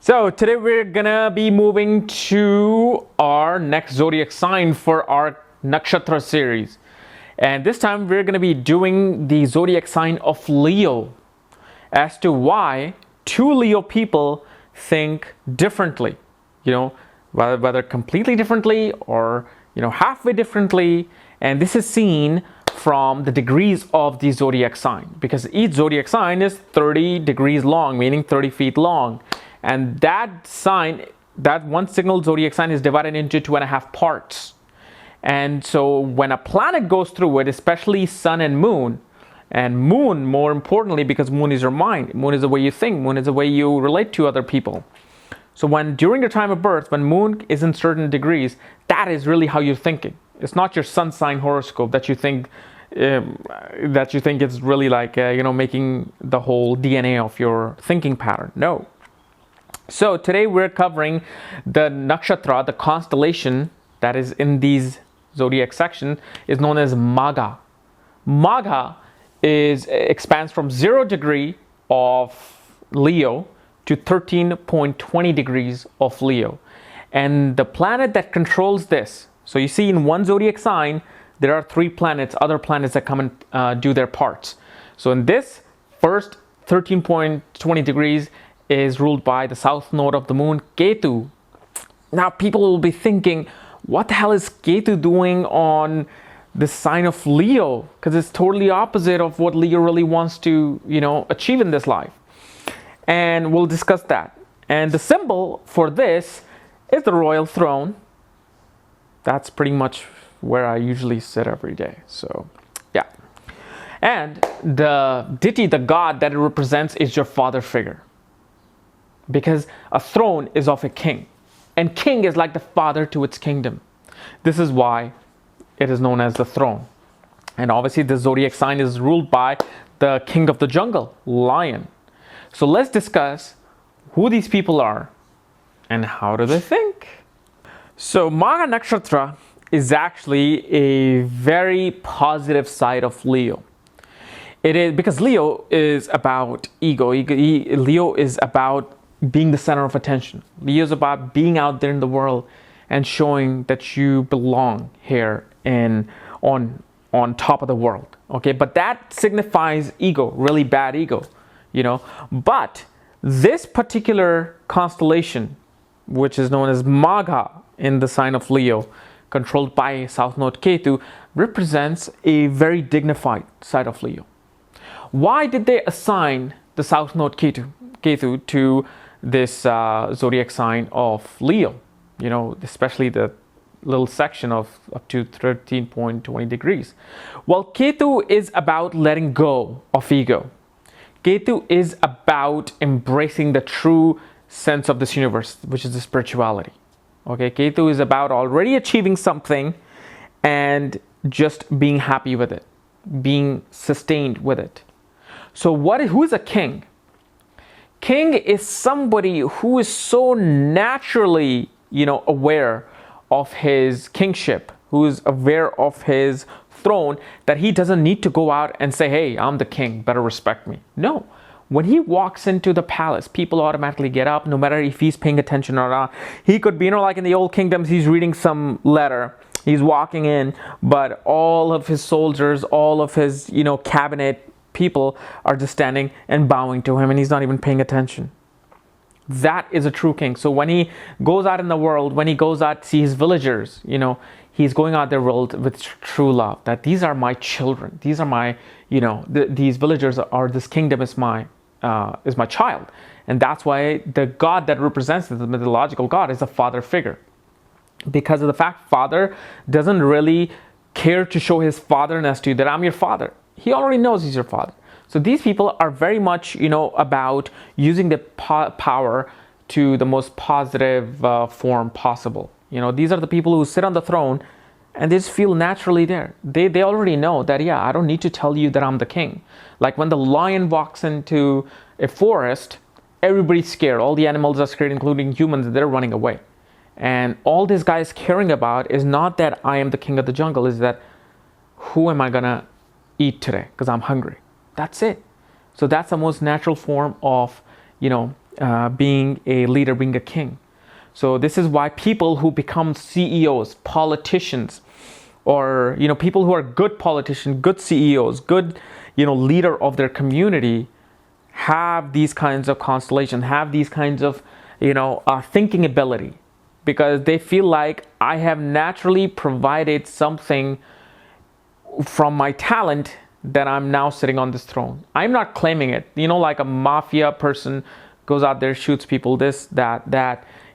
So today we're gonna be moving to our next zodiac sign for our Nakshatra series. And this time we're gonna be doing the zodiac sign of Leo as to why two Leo people think differently, whether completely differently or, halfway differently. And this is seen from the degrees of the zodiac sign, because each zodiac sign is 30 degrees long, meaning 30 feet long. And that sign, that one single zodiac sign, is divided into 2.5 parts. And so when a planet goes through it, especially sun and moon more importantly, because moon is your mind, moon is the way you think, moon is the way you relate to other people. So during your time of birth, when moon is in certain degrees, that is really how you're thinking. It's not your sun sign horoscope that you think it's really like making the whole DNA of your thinking pattern. No. So today we're covering the nakshatra, the constellation that is in these zodiac section is known as Magha. Magha expands from 0 degree of Leo to 13.20 degrees of Leo. And the planet that controls this, so you see in one zodiac sign, there are 3 planets, other planets that come and do their parts. So in this first 13.20 degrees is ruled by the south node of the moon, Ketu. Now people will be thinking, what the hell is Ketu doing on the sign of Leo? Because it's totally opposite of what Leo really wants to, achieve in this life. And we'll discuss that. And the symbol for this is the royal throne. That's pretty much where I usually sit every day. So, yeah. And the deity, the god that it represents, is your father figure. Because a throne is of a king, and king is like the father to its kingdom. This is why it is known as the throne. And obviously the zodiac sign is ruled by the king of the jungle, lion. So let's discuss who these people are and how do they think. So Maga Nakshatra is actually a very positive side of Leo. It is because Leo is about ego. Leo is about being the center of attention. Leo is about being out there in the world and showing that you belong here on top of the world. Okay, but that signifies ego, really bad ego, But this particular constellation, which is known as Magha in the sign of Leo, controlled by South Node Ketu, represents a very dignified side of Leo. Why did they assign the South Node Ketu to this zodiac sign of Leo, especially the little section of up to 13.20 degrees. Well, Ketu is about letting go of ego. Ketu is about embracing the true sense of this universe, which is the spirituality. Okay, Ketu is about already achieving something and just being happy with it, being sustained with it. So who is a king? King is somebody who is so naturally, aware of his kingship, who is aware of his throne, that he doesn't need to go out and say, hey, I'm the king, better respect me. No. When he walks into the palace, people automatically get up, no matter if he's paying attention or not. He could be, like in the old kingdoms, he's reading some letter, he's walking in, but all of his soldiers, all of his, cabinet people are just standing and bowing to him, and he's not even paying attention. That is a true king. So when he goes out in the world, when he goes out to see his villagers, he's going out there with true love, that these are my children, these are my, these villagers are, this kingdom is my child. And that's why the god that represents the mythological god is a father figure, because of the fact father doesn't really care to show his fatherness to you, that I'm your father. He already knows he's your father. So these people are very much, about using the power to the most positive form possible. These are the people who sit on the throne and they just feel naturally there. They already know that, yeah, I don't need to tell you that I'm the king. Like when the lion walks into a forest, everybody's scared. All the animals are scared, including humans. They're running away. And all this guy is caring about is not that I am the king of the jungle, is that who am I gonna eat today because I'm hungry. That's it. So that's the most natural form of being a leader, being a king. So this is why people who become CEOs, politicians, or people who are good politicians, good CEOs, good leader of their community, have these kinds of constellations, have these kinds of thinking ability, because they feel like I have naturally provided something from my talent that I'm now sitting on this throne. I'm not claiming it. Like a mafia person goes out there, shoots people, this, that,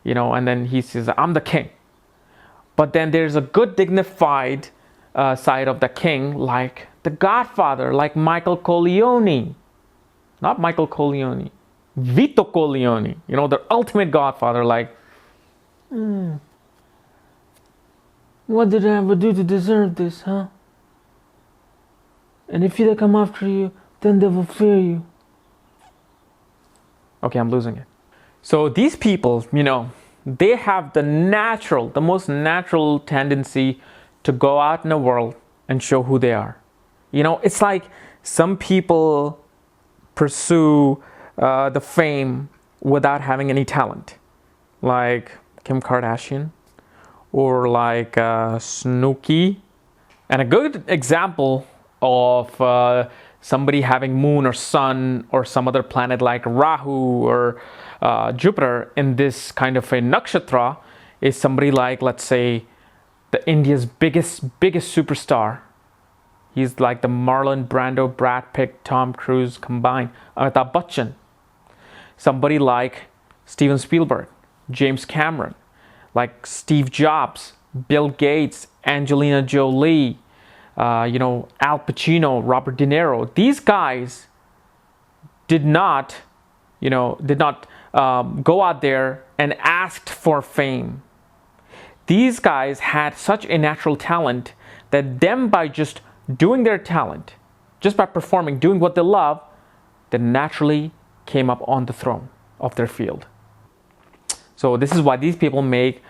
and then he says, I'm the king. But then there's a good dignified side of the king, like the Godfather, like Michael Corleone. Not Michael Corleone, Vito Corleone, the ultimate Godfather, like, what did I ever do to deserve this, huh? And if they come after you, then they will fear you. Okay, I'm losing it. So these people, they have the most natural tendency to go out in the world and show who they are. It's like some people pursue the fame without having any talent, like Kim Kardashian or like Snooki. And a good example of somebody having moon or sun or some other planet like Rahu or Jupiter in this kind of a nakshatra is somebody like, let's say, the India's biggest superstar. He's like the Marlon Brando, Brad Pitt, Tom Cruise combined, Amitabh Bachchan. Somebody like Steven Spielberg, James Cameron, like Steve Jobs, Bill Gates, Angelina Jolie, Al Pacino, Robert De Niro. These guys did not go out there and asked for fame. These guys had such a natural talent that them, by just doing their talent, just by performing, doing what they love, they naturally came up on the throne of their field. So this is why these people make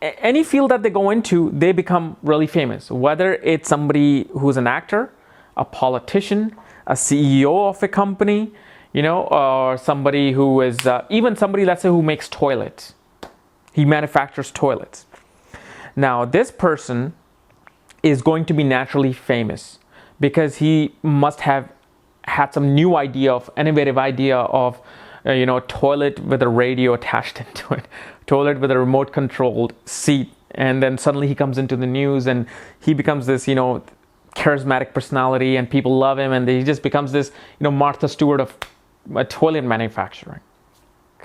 any field that they go into, they become really famous. Whether it's somebody who's an actor, a politician, a CEO of a company, or somebody who is, even somebody, let's say, who makes toilets. He manufactures toilets. Now, this person is going to be naturally famous because he must have had some new innovative idea of, toilet with a radio attached into it, toilet with a remote controlled seat. And then suddenly he comes into the news and he becomes this, charismatic personality, and people love him, and he just becomes this, Martha Stewart of toilet manufacturing.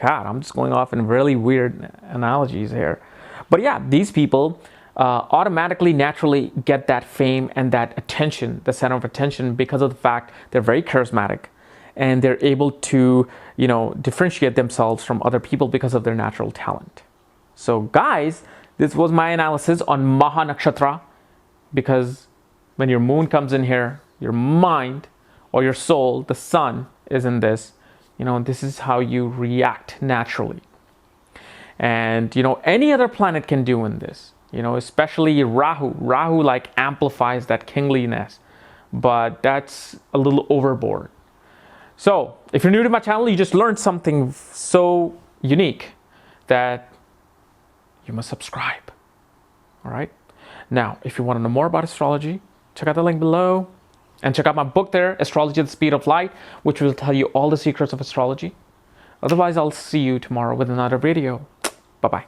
God, I'm just going off in really weird analogies here. But yeah, these people automatically, naturally get that fame and that attention, the center of attention, because of the fact they're very charismatic and they're able to, differentiate themselves from other people because of their natural talent. So guys, this was my analysis on Maga Nakshatra, because when your moon comes in here, your mind or your soul, the sun, is in this. This is how you react naturally. And, any other planet can do in this, especially Rahu. Rahu like amplifies that kingliness, but that's a little overboard. So if you're new to my channel, you just learned something so unique that you must subscribe. All right. Now, if you want to know more about astrology, check out the link below. And check out my book there, Astrology at the Speed of Light, which will tell you all the secrets of astrology. Otherwise, I'll see you tomorrow with another video. Bye-bye.